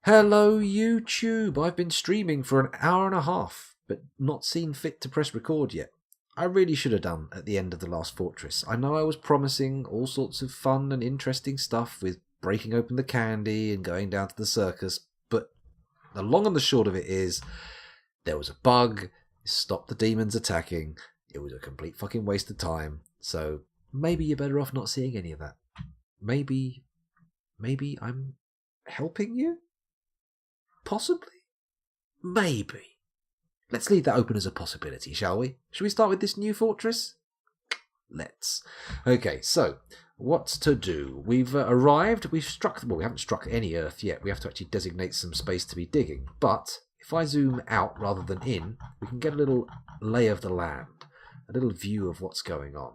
Hello YouTube! I've been streaming for an hour and a half, but not seen fit to press record yet. I really should have done at the end of the last fortress. I know I was promising all sorts of fun and interesting stuff with breaking open the candy and going down to the circus, but the long and the short of it is, there was a bug, it stopped the demons attacking, it was a complete fucking waste of time, so maybe you're better off not seeing any of that. Maybe I'm helping you? Possibly? Maybe. Let's leave that open as a possibility, shall we? Shall we start with this new fortress? Let's. Okay, so, what's to do? We've arrived, we've struck, well, we haven't struck any earth yet. We have to actually designate some space to be digging. But, if I zoom out rather than in, we can get a little lay of the land, a little view of what's going on.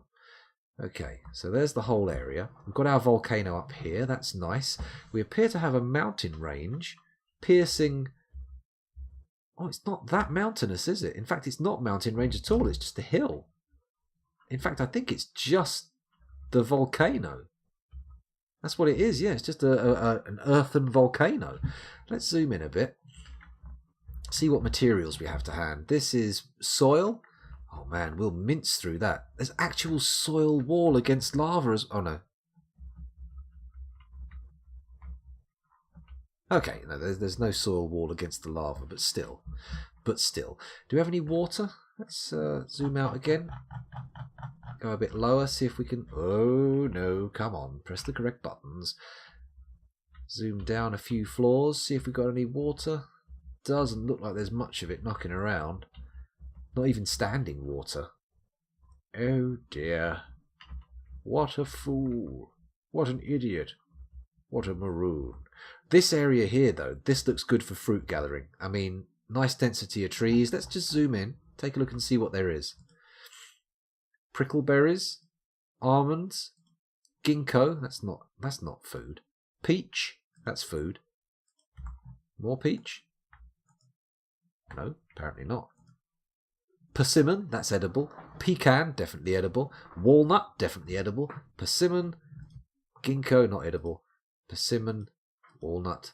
Okay, so there's the whole area. We've got our volcano up here, that's nice. We appear to have a mountain range piercing... Oh, it's not that mountainous, is it? In fact, it's not mountain range at all, it's just a hill. In fact, I think it's just the volcano. That's what it is, yeah, it's just an earthen volcano. Let's zoom in a bit. See what materials we have to hand. This is soil. Oh man, we'll mince through that. There's actual soil wall against lava as... Oh no. Okay, no, there's no soil wall against the lava, but still. Do we have any water? Let's zoom out again. Go a bit lower, see if we can... Oh, no, come on, press the correct buttons. Zoom down a few floors, see if we've got any water. Doesn't look like there's much of it knocking around. Not even standing water. Oh, dear. What a fool. What an idiot. What a maroon. This area here, though, this looks good for fruit gathering. I mean, nice density of trees. Let's just zoom in, take a look and see what there is. Prickleberries, almonds, ginkgo, that's not food. Peach, that's food. More peach? No, apparently not. Persimmon, that's edible. Pecan, definitely edible. Walnut, definitely edible. Persimmon, ginkgo, not edible. Persimmon, walnut.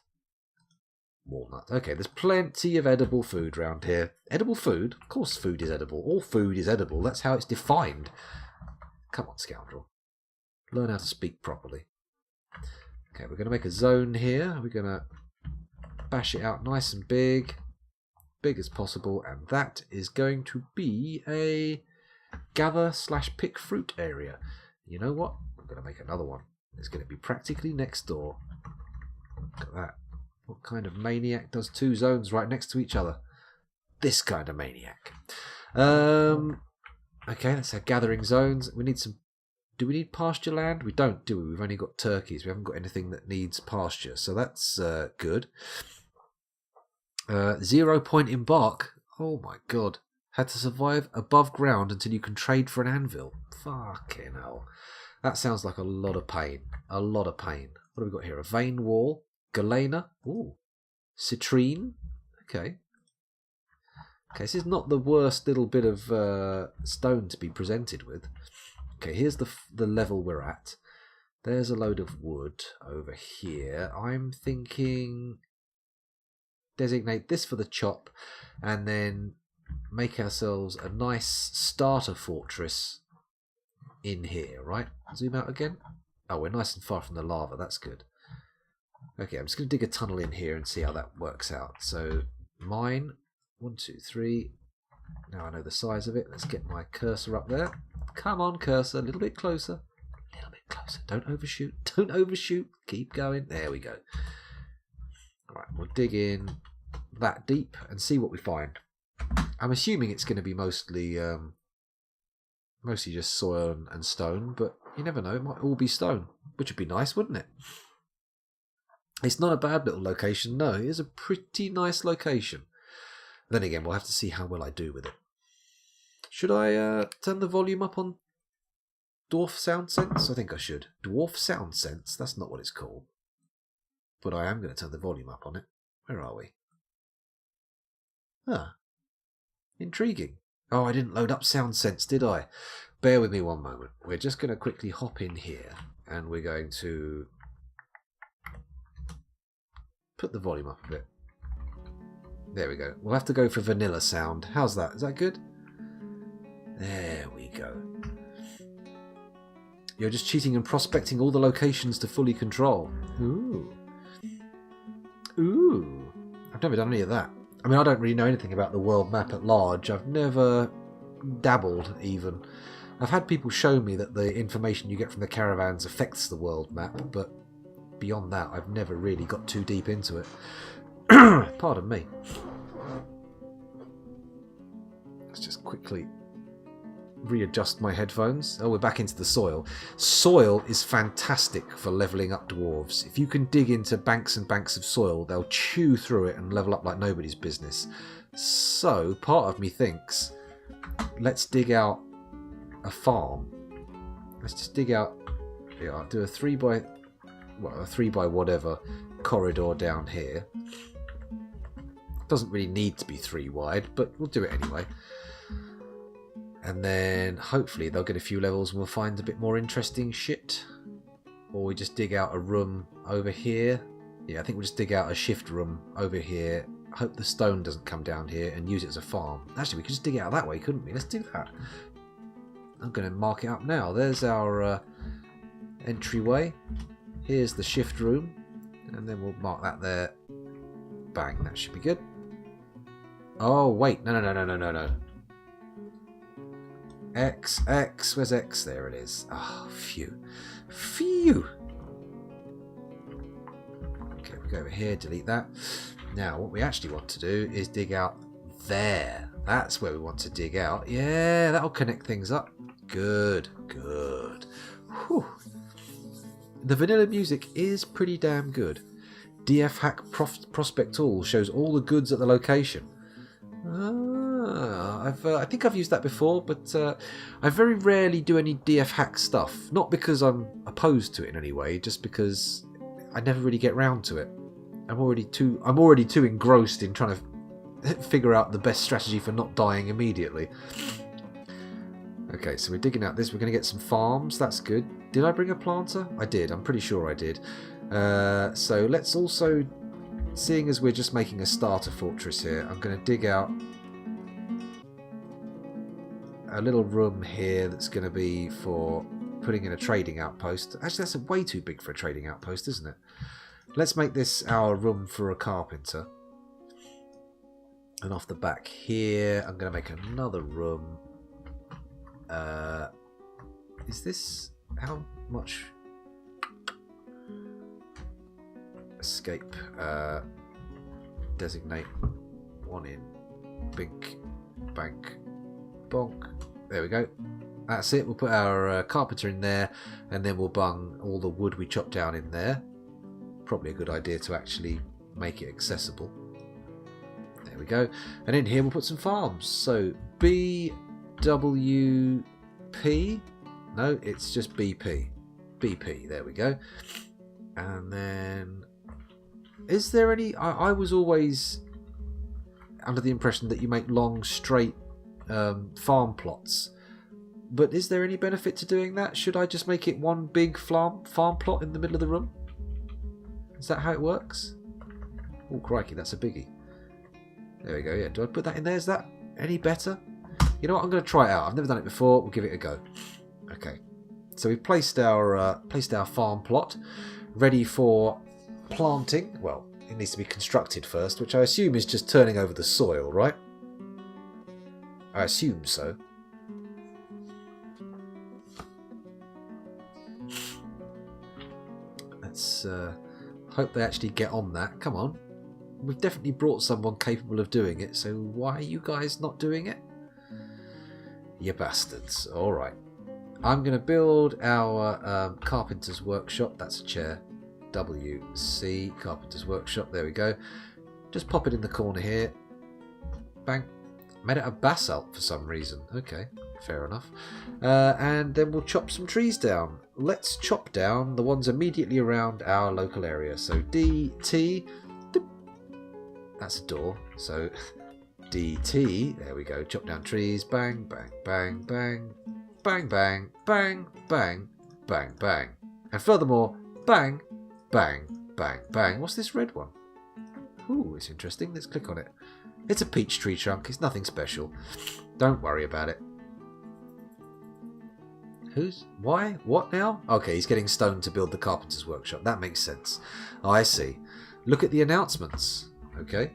Okay, there's plenty of edible food around here. Edible food? Of course food is edible. All food is edible. That's how it's defined. Come on, scoundrel. Learn how to speak properly. Okay, we're going to make a zone here. We're going to bash it out nice and big. Big as possible. And that is going to be a gather/pick fruit area. You know what? I'm going to make another one. It's going to be practically next door. Look at that. What kind of maniac does two zones right next to each other? This kind of maniac. Okay, that's our gathering zones. We need some... Do we need pasture land? We don't, do we? We've only got turkeys. We haven't got anything that needs pasture. So that's good. 0 point embark. Oh my god. Had to survive above ground until you can trade for an anvil. Fucking hell. That sounds like a lot of pain. A lot of pain. What have we got here? A vein wall. Galena. Ooh. Citrine. Okay. Okay, this is not the worst little bit of stone to be presented with. Okay, here's the level we're at. There's a load of wood over here. I'm thinking... Designate this for the chop. And then make ourselves a nice starter fortress in here, right? Zoom out again. Oh, we're nice and far from the lava. That's good. Okay, I'm just going to dig a tunnel in here and see how that works out. So, mine. 1, 2, 3. Now I know the size of it. Let's get my cursor up there. Come on, cursor. A little bit closer. A little bit closer. Don't overshoot. Don't overshoot. Keep going. There we go. Alright, we'll dig in that deep and see what we find. I'm assuming it's going to be mostly just soil and stone, but you never know, it might all be stone, which would be nice, wouldn't it? It's not a bad little location, no, it is a pretty nice location. Then again, we'll have to see how well I do with it. Should I turn the volume up on Dwarf Sound Sense? I think I should. Dwarf Sound Sense, that's not what it's called. But I am going to turn the volume up on it. Where are we? Ah, intriguing. Oh, I didn't load up Sound Sense, did I? Bear with me one moment. We're just going to quickly hop in here and we're going to put the volume up a bit. There we go. We'll have to go for vanilla sound. How's that? Is that good? There we go. You're just cheating and prospecting all the locations to fully control. Ooh. Ooh. I've never done any of that. I mean, I don't really know anything about the world map at large. I've never dabbled, even. I've had people show me that the information you get from the caravans affects the world map, but beyond that, I've never really got too deep into it. Pardon me. Let's just quickly readjust my headphones. Oh, we're back into the soil. Soil is fantastic for levelling up dwarves. If you can dig into banks and banks of soil, they'll chew through it and level up like nobody's business. So, part of me thinks, let's dig out a farm. Let's just dig out, yeah, I'll do a 3 by whatever corridor down here. Doesn't really need to be 3 wide, but we'll do it anyway. And then hopefully they'll get a few levels and we'll find a bit more interesting shit. Or we just dig out a room over here. Yeah, I think we'll just dig out a shift room over here. Hope the stone doesn't come down here and use it as a farm. Actually, we could just dig it out that way, couldn't we? Let's do that. I'm going to mark it up now. There's our entryway. Here's the shift room. And then we'll mark that there. Bang, that should be good. Oh, wait. No. X. Where's X? There it is. Oh, phew. Phew. Okay, we go over here, delete that. Now, what we actually want to do is dig out there. That's where we want to dig out. Yeah, that'll connect things up. Good. Whew. The vanilla music is pretty damn good. DF Hack Prospect Tool shows all the goods at the location. I think I've used that before, but I very rarely do any DF Hack stuff. Not because I'm opposed to it in any way, just because I never really get round to it. I'm already too engrossed in trying to figure out the best strategy for not dying immediately. Okay, so we're digging out this. We're going to get some farms. That's good. Did I bring a planter? I did. I'm pretty sure I did. So let's also, seeing as we're just making a starter fortress here, I'm going to dig out a little room here that's going to be for putting in a trading outpost. Actually, that's way too big for a trading outpost, isn't it? Let's make this our room for a carpenter. And off the back here, I'm going to make another room. Is this... how much... escape, designate, 1 in, bink, bank, bonk, there we go, that's it. We'll put our carpenter in there and then we'll bung all the wood we chopped down in there. Probably a good idea to actually make it accessible. There we go. And in here we'll put some farms. So BWP, no, it's just BP, there we go. And then is there any... I was always under the impression that you make long, straight farm plots. But is there any benefit to doing that? Should I just make it one big farm plot in the middle of the room? Is that how it works? Oh, crikey, that's a biggie. There we go, yeah. Do I put that in there? Is that any better? You know what? I'm going to try it out. I've never done it before. We'll give it a go. Okay. So we've placed our farm plot ready for planting. Well, it needs to be constructed first, which I assume is just turning over the soil, right? I assume so. Let's hope they actually get on that. Come on. We've definitely brought someone capable of doing it, so why are you guys not doing it? You bastards. Alright. I'm going to build our carpenter's workshop. That's a chair. WC, carpenter's workshop. There we go. Just pop it in the corner here. Bang. Made it of basalt for some reason. Okay, fair enough. And then we'll chop some trees down. Let's chop down the ones immediately around our local area. So DT. That's a door. So DT. There we go. Chop down trees. Bang, bang, bang, bang. Bang, bang, bang, bang, bang, bang. And furthermore, bang, bang, bang, bang. What's this red one? Ooh, it's interesting. Let's click on it. It's a peach tree trunk. It's nothing special. Don't worry about it. Who's... Why? What now? Okay, he's getting stone to build the carpenter's workshop. That makes sense. Oh, I see. Look at the announcements. Okay.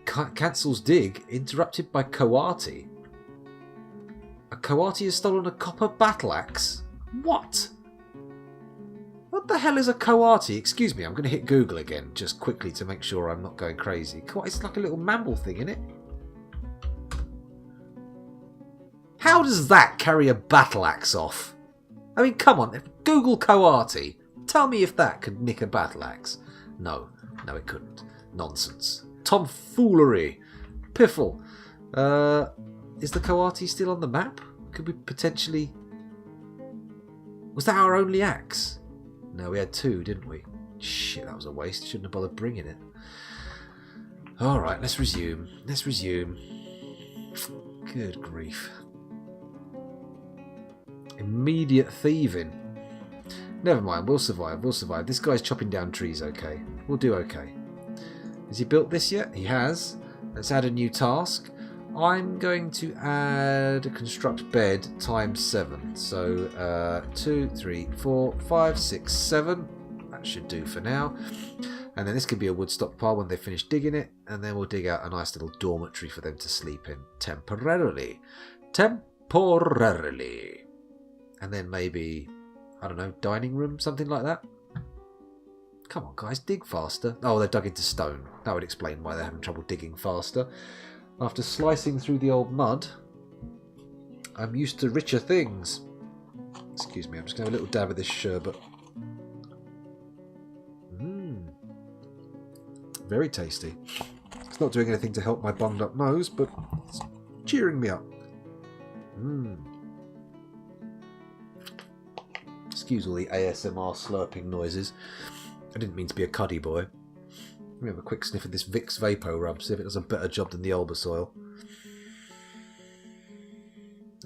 Cancels dig. Interrupted by Coati. A Coati has stolen a copper battle axe. What? What the hell is a Coati? Excuse me, I'm going to hit Google again, just quickly to make sure I'm not going crazy. It's like a little mammal thing, isn't it? How does that carry a battle axe off? I mean, come on, Google Coati. Tell me if that could nick a battle axe. No, it couldn't. Nonsense. Tomfoolery. Piffle. Is the Coati still on the map? Could we potentially... Was that our only axe? No, we had two, didn't we? Shit, that was a waste. Shouldn't have bothered bringing it. Alright, let's resume. Let's resume. Good grief. Immediate thieving. Never mind, we'll survive, we'll survive. This guy's chopping down trees okay. We'll do okay. Has he built this yet? He has. Let's add a new task. I'm going to add a construct bed times 7. So 2, 3, 4, 5, 6, 7. That should do for now. And then this could be a wood stockpile when they finish digging it. And then we'll dig out a nice little dormitory for them to sleep in. Temporarily. Temporarily. And then maybe, I don't know, dining room, something like that. Come on, guys, dig faster. Oh, they're dug into stone. That would explain why they're having trouble digging faster. After slicing through the old mud, I'm used to richer things. Excuse me, I'm just going to have a little dab of this sherbet. Very tasty. It's not doing anything to help my bunged up nose, but it's cheering me up. Excuse all the ASMR slurping noises. I didn't mean to be a cuddy boy. Let me have a quick sniff of this Vicks Vapo Rub, see if it does a better job than the Olbas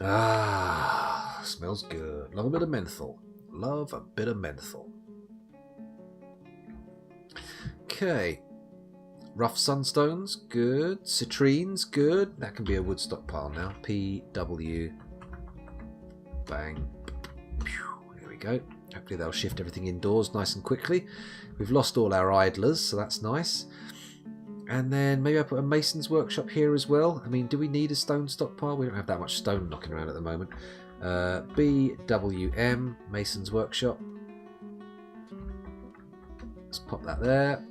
Ah, smells good. Love a bit of menthol. Love a bit of menthol. Okay. Rough sunstones, good. Citrines, good. That can be a wood stockpile now. PW. Bang. There we go. Hopefully they'll shift everything indoors nice and quickly. We've lost all our idlers, so that's nice. And then maybe I put a mason's workshop here as well. I mean, do we need a stone stockpile? We don't have that much stone knocking around at the moment. BWM, mason's workshop. Let's pop that there.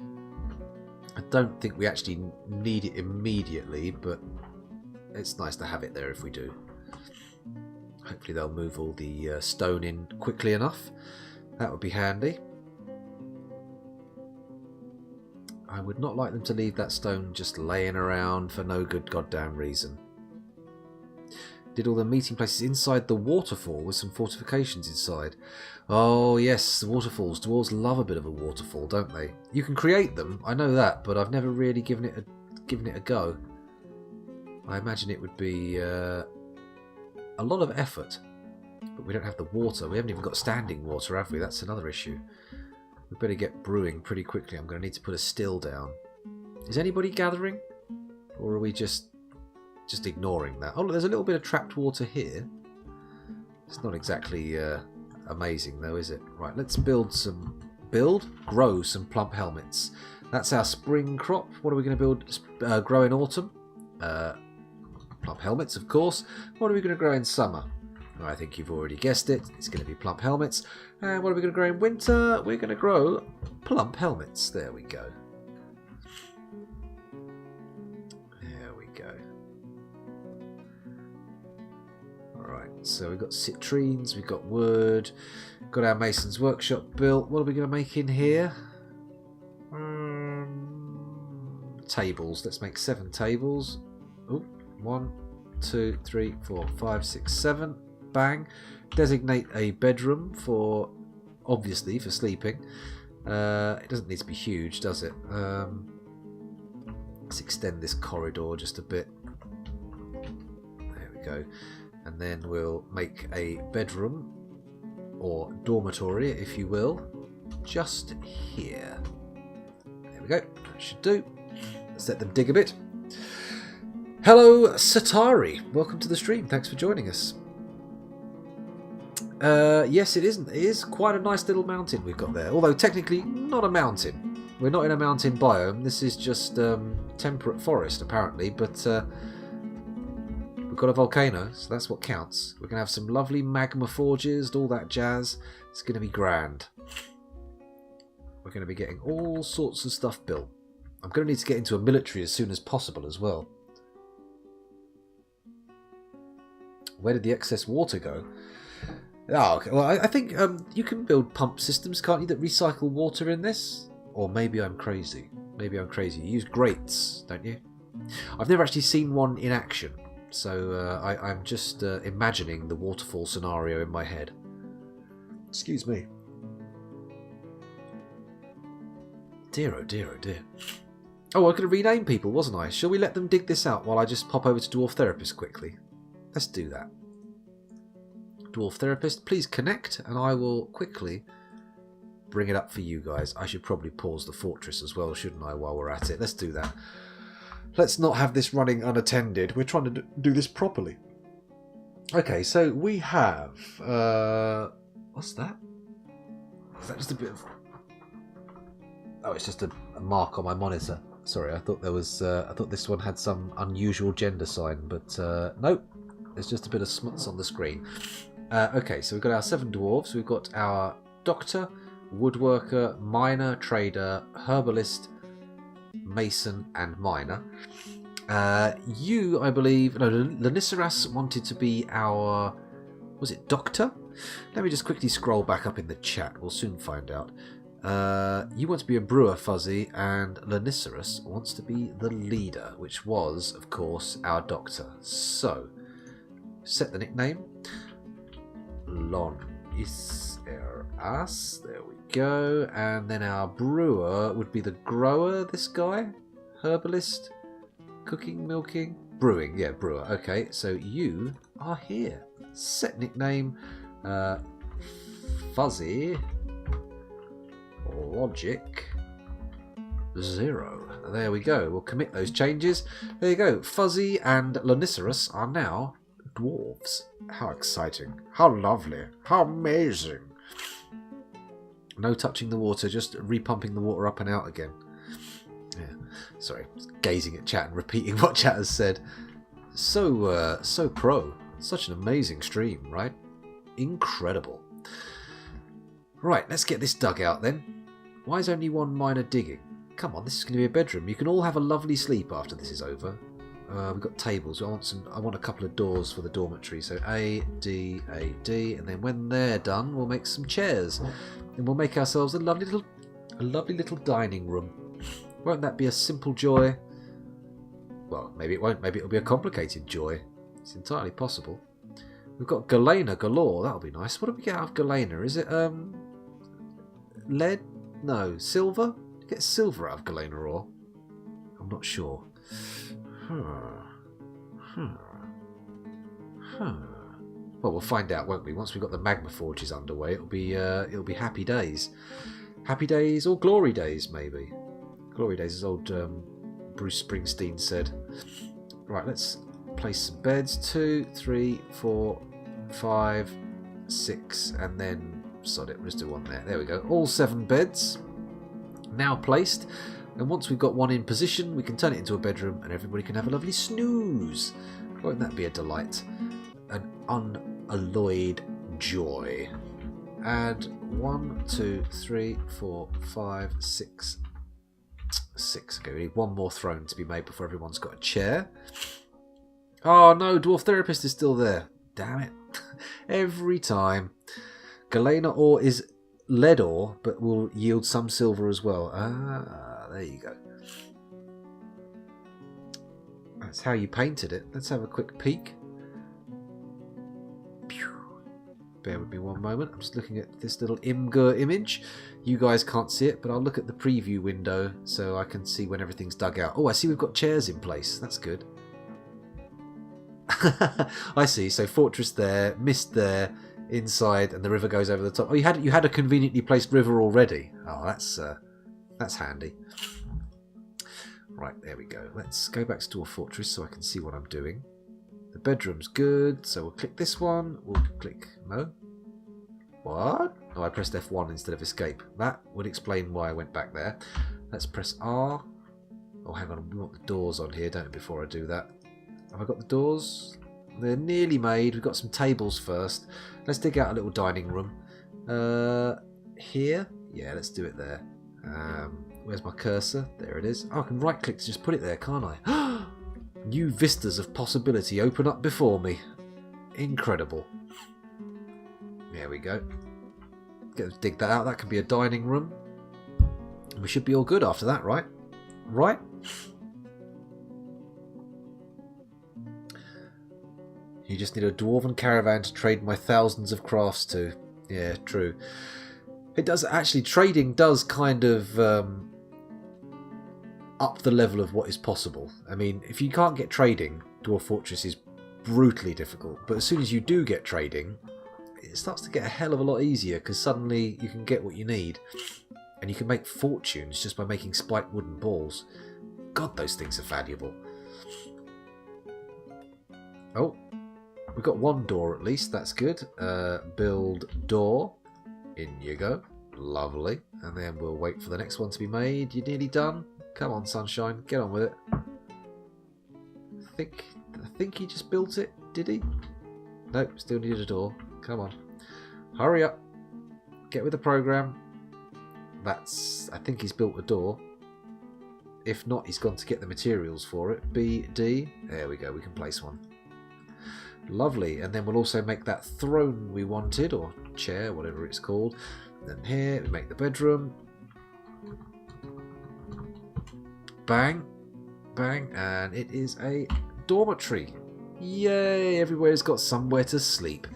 I don't think we actually need it immediately, but it's nice to have it there if we do. Hopefully they'll move all the stone in quickly enough. That would be handy. I would not like them to leave that stone just laying around for no good goddamn reason. Did all the meeting places inside the waterfall with some fortifications inside. Oh yes, the waterfalls. Dwarves love a bit of a waterfall, don't they? You can create them, I know that, but I've never really given it a go. I imagine it would be a lot of effort, but we don't have the water. We haven't even got standing water, have we? That's another issue. We better get brewing pretty quickly. I'm going to need to put a still down. Is anybody gathering? Or are we just ignoring that? Oh, look, there's a little bit of trapped water here. It's not exactly amazing though, is it? Right, let's grow some plump helmets. That's our spring crop. What are we going to build? Grow in autumn? Plump helmets, of course. What are we going to grow in summer? I think you've already guessed it. It's going to be plump helmets. And what are we going to grow in winter? We're going to grow plump helmets. There we go. There we go. Alright, so we've got citrines, we've got wood, got our mason's workshop built. What are we going to make in here? Tables. Let's make 7 tables. Oh, 1, 2, 3, 4, 5, 6, 7. Bang. Designate a bedroom for, obviously, for sleeping. It doesn't need to be huge, does it? Let's extend this corridor just a bit. There we go. And then we'll make a bedroom, or dormitory, if you will, just here. we go. That should do. Let's let them dig a bit. Hello, Satari. Welcome to the stream. Thanks for joining us. Yes, it isn't. It is quite a nice little mountain we've got there. Although technically not a mountain. We're not in a mountain biome. This is just temperate forest apparently. But we've got a volcano, so that's what counts. We're going to have some lovely magma forges, all that jazz. It's going to be grand. We're going to be getting all sorts of stuff built. I'm going to need to get into a military as soon as possible as well. Where did the excess water go? Oh, okay. Well, I think you can build pump systems, can't you, that recycle water in this? Or maybe I'm crazy. Maybe I'm crazy. You use grates, don't you? I've never actually seen one in action, so I'm just imagining the waterfall scenario in my head. Excuse me. Dear, oh dear, oh dear. Oh, I could have renamed people, wasn't I? Shall we let them dig this out while I just pop over to Dwarf Therapist quickly? Let's do that. Dwarf Therapist, please connect, and I will quickly bring it up for you guys. I should probably pause the fortress as well, shouldn't I, while we're at it? Let's do that. Let's not have this running unattended. We're trying to do this properly. Okay, so we have... what's that? Is that just a bit of... Oh, it's just a mark on my monitor. Sorry, I thought there was. I thought this one had some unusual gender sign, but nope. It's just a bit of smuts on the screen. Okay, so we've got our 7 dwarves. We've got our doctor, woodworker, miner, trader, herbalist, mason, and miner. You, I believe, no, Laniceras wanted to be our. Was it doctor? Let me just quickly scroll back up in the chat. We'll soon find out. You want to be a brewer, Fuzzy, and Laniceras wants to be the leader, which was, of course, our doctor. So, set the nickname. Laniceras. There we go. And then our brewer would be the grower, this guy. Herbalist. Cooking, milking. Brewing, yeah, brewer. Okay, so you are here. Set nickname. Fuzzy. Logic 0. There we go. We'll commit those changes. There you go. Fuzzy and Laniceras are now dwarves. How exciting. How lovely. How amazing. No touching the water, just repumping the water up and out again. Yeah. Sorry. Gazing at chat and repeating what chat has said. So pro. Such an amazing stream, right? Incredible. Right, let's get this dug out then. Why is only one miner digging? Come on, this is going to be a bedroom. You can all have a lovely sleep after this is over. We've got tables. I want a couple of doors for the dormitory. So A, D, and then when they're done, we'll make some chairs, and we'll make ourselves a lovely little dining room. Won't that be a simple joy? Well, maybe it won't. Maybe it'll be a complicated joy. It's entirely possible. We've got galena galore. That'll be nice. What do we get out of galena? Is it lead? No, silver? You get silver out of galena ore? I'm not sure. Well, we'll find out, won't we? Once we've got the magma forges underway, it'll be happy days. Happy days or glory days, maybe. Glory days, as old Bruce Springsteen said. Right, let's place some beds. 2, 3, 4, 5, 6, and then sod it, we'll just do one there. There we go. All 7 beds now placed, and once we've got one in position, we can turn it into a bedroom, and everybody can have a lovely snooze. Won't that be a delight? An unalloyed joy. Add 1, 2, 3, 4, 5, 6. 6. Okay, we need one more throne to be made before everyone's got a chair. Oh no, Dwarf Therapist is still there. Damn it. Every time. Galena ore is lead ore, but will yield some silver as well. Ah, there you go. That's how you painted it. Let's have a quick peek. Bear with me one moment. I'm just looking at this little Imgur image. You guys can't see it, but I'll look at the preview window so I can see when everything's dug out. Oh, I see we've got chairs in place. That's good. I see. So fortress there, mist there, inside, and the river goes over the top. Oh, you had a conveniently placed river already. Oh, that's handy. Right, there we go. Let's go back to Dwarf Fortress so I can see what I'm doing. The bedroom's good, so we'll click this one. We'll click... No? What? Oh, I pressed F1 instead of escape. That would explain why I went back there. Let's press R. Oh, hang on. We want the doors on here, don't we, before I do that? Have I got the doors? They're nearly made. We've got some tables first. Let's dig out a little dining room. Here? Yeah, let's do it there. Where's my cursor? There it is. Oh, I can right click to just put it there, can't I? New vistas of possibility open up before me. Incredible. There we go. Dig that out. That can be a dining room. We should be all good after that, right? Right? You just need a dwarven caravan to trade my thousands of crafts to. Yeah, true. It does actually, trading does kind of up the level of what is possible. I mean, if you can't get trading, Dwarf Fortress is brutally difficult. But as soon as you do get trading, it starts to get a hell of a lot easier because suddenly you can get what you need. And you can make fortunes just by making spiked wooden balls. God, those things are valuable. Oh, we've got one door at least. That's good. Build door. In you go. Lovely. And then we'll wait for the next one to be made. You're nearly done. Come on, sunshine. Get on with it. I think he just built it. Did he? Nope. Still need a door. Come on. Hurry up. Get with the program. I think he's built a door. If not, he's gone to get the materials for it. B, D. There we go. We can place one. Lovely. And then we'll also make that throne we wanted, or chair, whatever it's called. Then here, we make the bedroom. Bang. Bang. And it is a dormitory. Yay. Everywhere's got somewhere to sleep.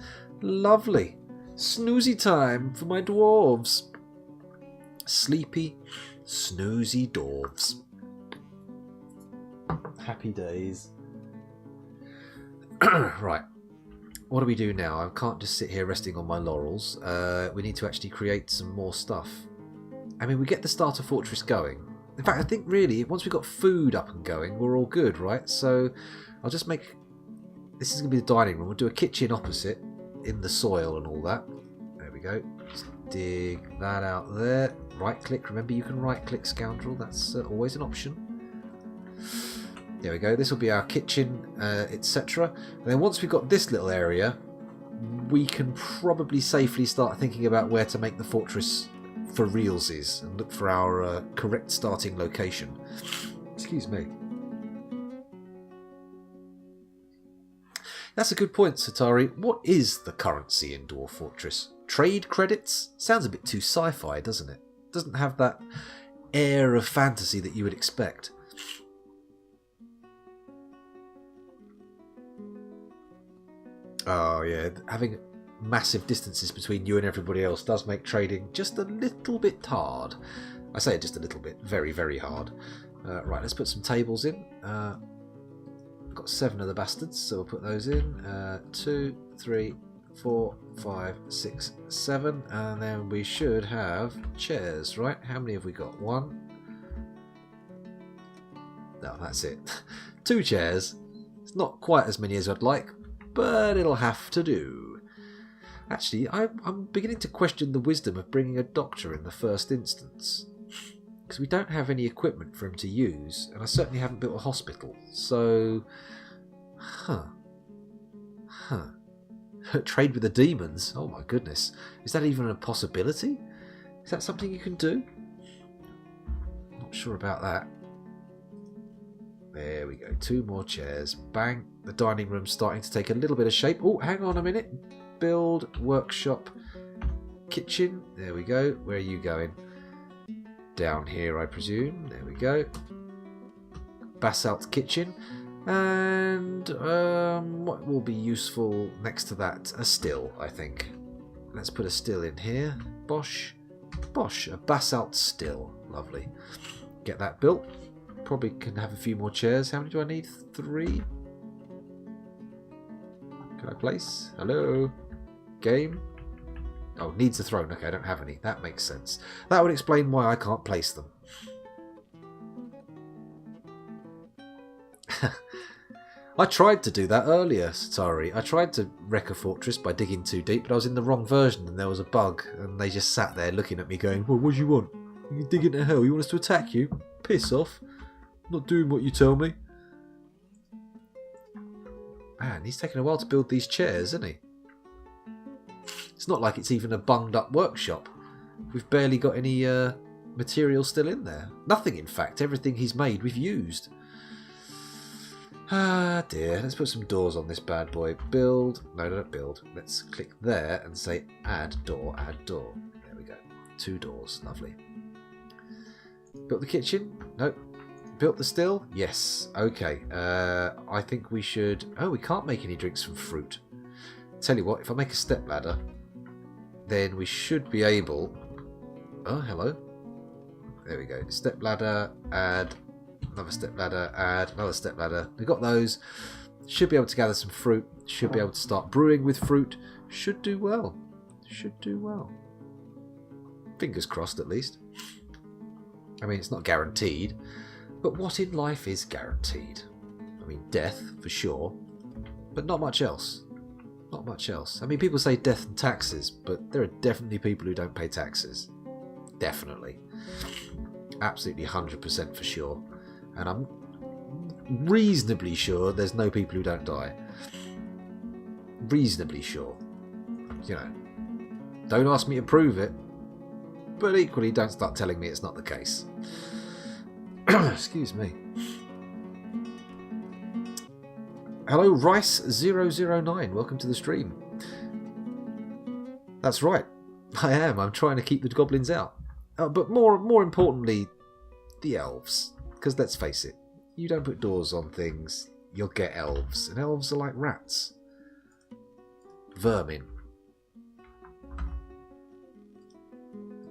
Lovely. Snoozy time for my dwarves. Sleepy, snoozy dwarves. Happy days. Right. What do we do now? I can't just sit here resting on my laurels. We need to actually create some more stuff. I mean, we get the starter fortress going. In fact, I think really, once we've got food up and going, we're all good, right? So I'll just make... This is going to be the dining room. We'll do a kitchen opposite in the soil and all that. There we go. Just dig that out there. Right click. Remember, you can right click, scoundrel. That's always an option. There we go. This will be our kitchen, etc. And then once we've got this little area, we can probably safely start thinking about where to make the fortress for realsies and look for our correct starting location. Excuse me. That's a good point, Satari. What is the currency in Dwarf Fortress? Trade credits? Sounds a bit too sci-fi, doesn't it? Doesn't have that air of fantasy that you would expect. Oh yeah, having massive distances between you and everybody else does make trading just a little bit hard. I say just a little bit, very, very hard. Right, let's put some tables in. I've got 7 of the bastards, so we'll put those in. 2, 3, 4, 5, 6, 7, and then we should have chairs, right? How many have we got? 1. No, that's it. 2 chairs. It's not quite as many as I'd like, but it'll have to do. Actually, I'm beginning to question the wisdom of bringing a doctor in the first instance, because we don't have any equipment for him to use, and I certainly haven't built a hospital, so... Trade with the demons? Oh my goodness. Is that even a possibility? Is that something you can do? Not sure about that. There we go. 2 more chairs. Bang. The dining room's starting to take a little bit of shape. Oh, hang on a minute. Build, workshop, kitchen. There we go. Where are you going? Down here, I presume. There we go. Basalt kitchen. And what will be useful next to that? A still, I think. Let's put a still in here. Bosh. Bosh. A basalt still. Lovely. Get that built. Probably can have a few more chairs. How many do I need? 3? Can I place? Hello? Game? Oh, needs a throne. Okay, I don't have any. That makes sense. That would explain why I can't place them. I tried to do that earlier, Satari. I tried to wreck a fortress by digging too deep, but I was in the wrong version and there was a bug, and they just sat there looking at me going, well, what do you want? You dig into hell, you want us to attack you? Piss off. I'm not doing what you tell me. Man, he's taking a while to build these chairs, isn't he? It's not like it's even a bunged up workshop. We've barely got any material still in there. Nothing, in fact. Everything he's made, we've used. Ah, dear. Let's put some doors on this bad boy. Build. No, don't build. Let's click there and say add door, add door. There we go. 2 doors. Lovely. Built the kitchen? Nope. Built the still? Yes. Okay. I think we should... Oh, we can't make any drinks from fruit. Tell you what, if I make a step ladder, then we should be able... Oh, hello. There we go. Step ladder, add... Another step ladder, add another step ladder. We've got those. Should be able to gather some fruit. Should be able to start brewing with fruit. Should do well. Should do well. Fingers crossed, at least. I mean, it's not guaranteed. But what in life is guaranteed? I mean, death, for sure. But not much else. Not much else. I mean, people say death and taxes, but there are definitely people who don't pay taxes. Definitely. Absolutely 100% for sure. And I'm reasonably sure there's no people who don't die. Reasonably sure. You know, don't ask me to prove it, but equally don't start telling me it's not the case. Excuse me. Hello, Rice009. Welcome to the stream. That's right. I am. I'm trying to keep the goblins out. But more importantly, the elves. Because let's face it, you don't put doors on things, you'll get elves. And elves are like rats. Vermin.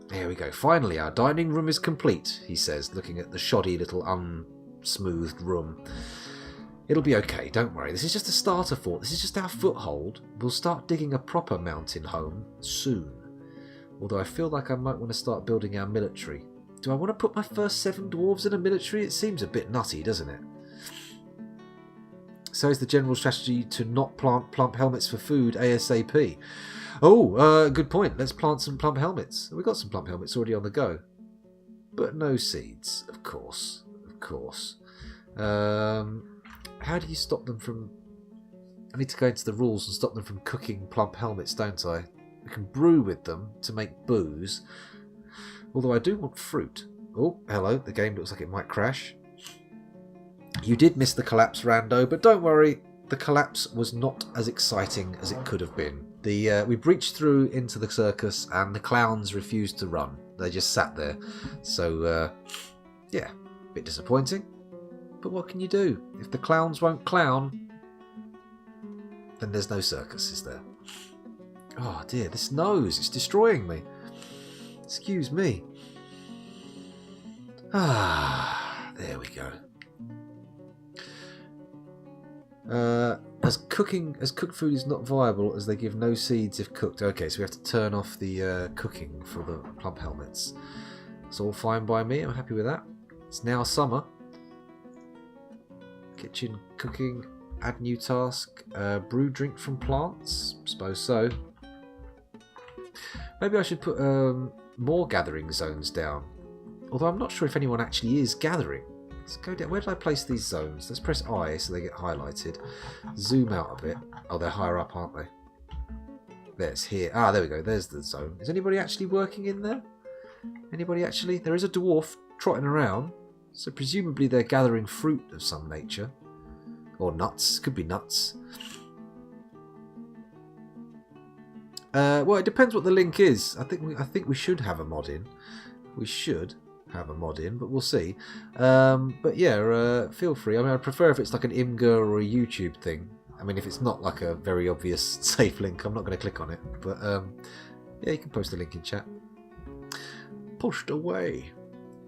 There we go. Finally, our dining room is complete, he says, looking at the shoddy little unsmoothed room. It'll be okay, don't worry. This is just a starter fort. This is just our foothold. We'll start digging a proper mountain home soon. Although I feel like I might want to start building our military. Do I want to put my first 7 dwarves in a military? It seems a bit nutty, doesn't it? So is the general strategy to not plant plump helmets for food ASAP? Oh, good point. Let's plant some plump helmets. We've got some plump helmets already on the go. But no seeds, of course. Of course. How do you stop them from... I need to go into the rules and stop them from cooking plump helmets, don't I? We can brew with them to make booze. Although I do want fruit. Oh, hello. The game looks like it might crash. You did miss the collapse, Rando, but don't worry. The collapse was not as exciting as it could have been. We breached through into the circus and the clowns refused to run. They just sat there. So, yeah, a bit disappointing. But what can you do? If the clowns won't clown, then there's no circus, is there? Oh dear, this nose, it's destroying me. Excuse me. Ah, there we go. As cooked food is not viable as they give no seeds if cooked. Okay, so we have to turn off the cooking for the plump helmets. It's all fine by me. I'm happy with that. It's now summer. Kitchen cooking. Add new task. Brew drink from plants. Suppose so. Maybe I should put more gathering zones down. Although I'm not sure if anyone actually is gathering. Let's go down. Where did I place these zones? Let's press I so they get highlighted. Zoom out a bit. Oh, they're higher up, aren't they? There's here. Ah, there we go. There's the zone. Is anybody actually working in there? Anybody actually? There is a dwarf trotting around. So presumably they're gathering fruit of some nature. Or nuts. Could be nuts. Well, it depends what the link is. I think we should have a mod in. We should have a mod in, but we'll see. But yeah, feel free. I mean, I'd prefer if it's like an Imgur or a YouTube thing. I mean, if it's not like a very obvious safe link, I'm not going to click on it. But yeah, you can post a link in chat. Post away.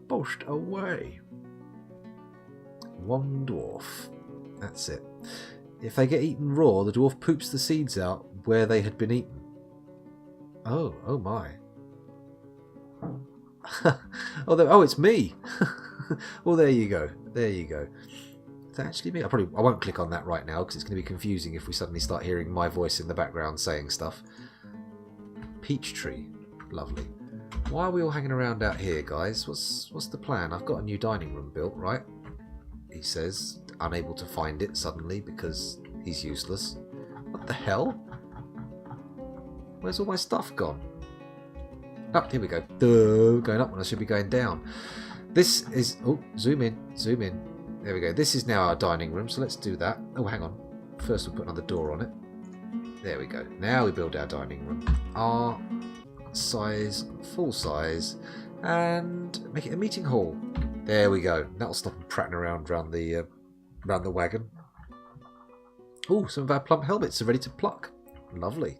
Post away. One dwarf. That's it. If they get eaten raw, the dwarf poops the seeds out where they had been eaten. Oh my. Oh, it's me. Well, there you go. There you go. Is that actually me? I won't click on that right now because it's going to be confusing if we suddenly start hearing my voice in the background saying stuff. Peach tree. Lovely. Why are we all hanging around out here, guys? What's the plan? I've got a new dining room built, right? He says, unable to find it suddenly because he's useless. What the hell? Where's all my stuff gone? Oh, here we go. Duh, going up when I should be going down. This is... Oh, zoom in. Zoom in. There we go. This is now our dining room, so let's do that. Oh, hang on. First we'll put another door on it. There we go. Now we build our dining room. Our size, full size, and make it a meeting hall. There we go. That'll stop them prattling around the wagon. Oh, some of our plump helmets are ready to pluck. Lovely.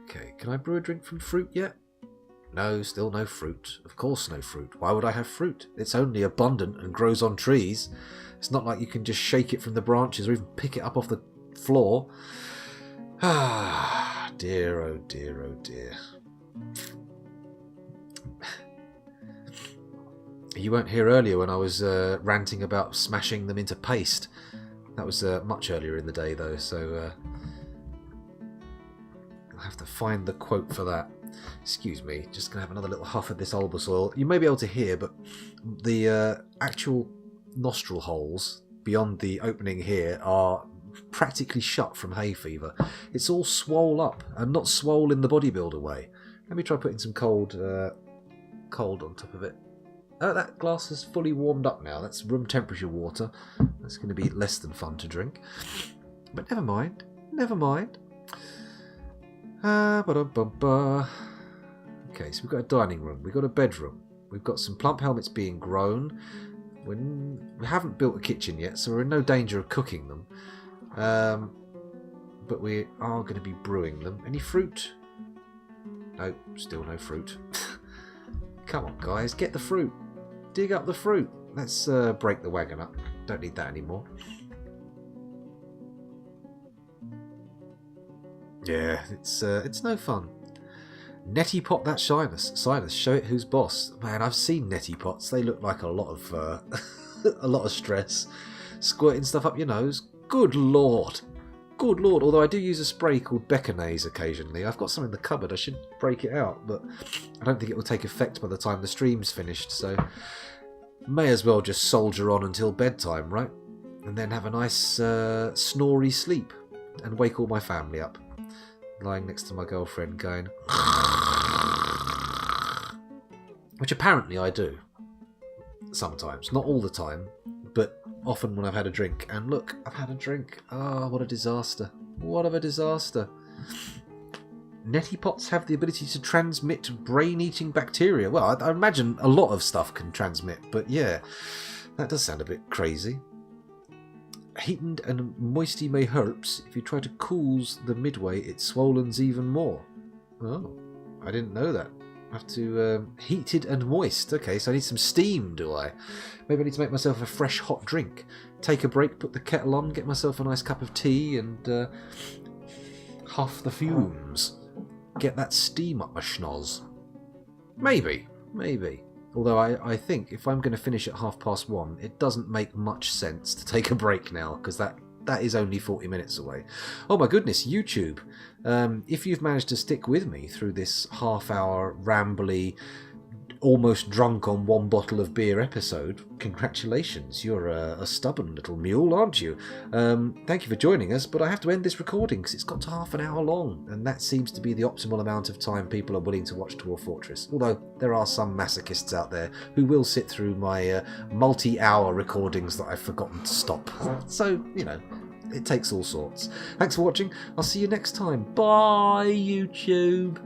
Okay, can I brew a drink from fruit yet? No, still no fruit. Of course no fruit. Why would I have fruit? It's only abundant and grows on trees. It's not like you can just shake it from the branches or even pick it up off the floor. Ah, dear, oh dear, oh dear. You weren't here earlier when I was ranting about smashing them into paste. That was much earlier in the day though, so I'll have to find the quote for that. Excuse me, just going to have another little huff of this Albus oil. You may be able to hear, but the actual nostril holes beyond the opening here are practically shut from hay fever. It's all swole up, and not swole in the bodybuilder way. Let me try putting some cold on top of it. Oh, that glass is fully warmed up now. That's room temperature water. That's going to be less than fun to drink. But never mind. Never mind. Okay, so we've got a dining room. We've got a bedroom. We've got some plump helmets being grown. We haven't built a kitchen yet, so we're in no danger of cooking them. But we are going to be brewing them. Any fruit? No, still no fruit. Come on, guys, get the fruit. Dig up the fruit. Let's break the wagon up. Don't need that anymore. Yeah, it's no fun. Netty pot that shyness. Silas, show it who's boss. Man, I've seen netty pots. They look like a lot of a lot of stress. Squirting stuff up your nose. Good lord. Good lord. Although I do use a spray called Beckonaise occasionally. I've got some in the cupboard. I should break it out, but I don't think it will take effect by the time the stream's finished, so may as well just soldier on until bedtime, right? And then have a nice snory sleep and wake all my family up. Lying next to my girlfriend going... Which apparently I do. Sometimes. Not all the time, but often when I've had a drink. And look, I've had a drink. Ah, what a disaster. What of a disaster. Netty pots have the ability to transmit brain-eating bacteria. Well, I imagine a lot of stuff can transmit, but yeah, that does sound a bit crazy. Heatened and moisty may hurps. If you try to cools the midway, it swollens even more. Oh, I didn't know that. I have to heated and moist. Okay, so I need some steam, do I? Maybe I need to make myself a fresh hot drink. Take a break, put the kettle on, get myself a nice cup of tea, and huff the fumes. Get that steam up my schnoz. Maybe. Although I think if I'm going to finish at 1:30, it doesn't make much sense to take a break now, because that is only 40 minutes away. Oh my goodness, YouTube. If you've managed to stick with me through this half-hour, rambly, almost drunk on one bottle of beer episode, congratulations. You're a stubborn little mule, aren't you? Thank you for joining us, but I have to end this recording because it's got to half an hour long, and that seems to be the optimal amount of time people are willing to watch Dwarf Fortress. Although there are some masochists out there who will sit through my multi-hour recordings that I've forgotten to stop. So, you know, it takes all sorts. Thanks for watching. I'll see you next time. Bye, YouTube.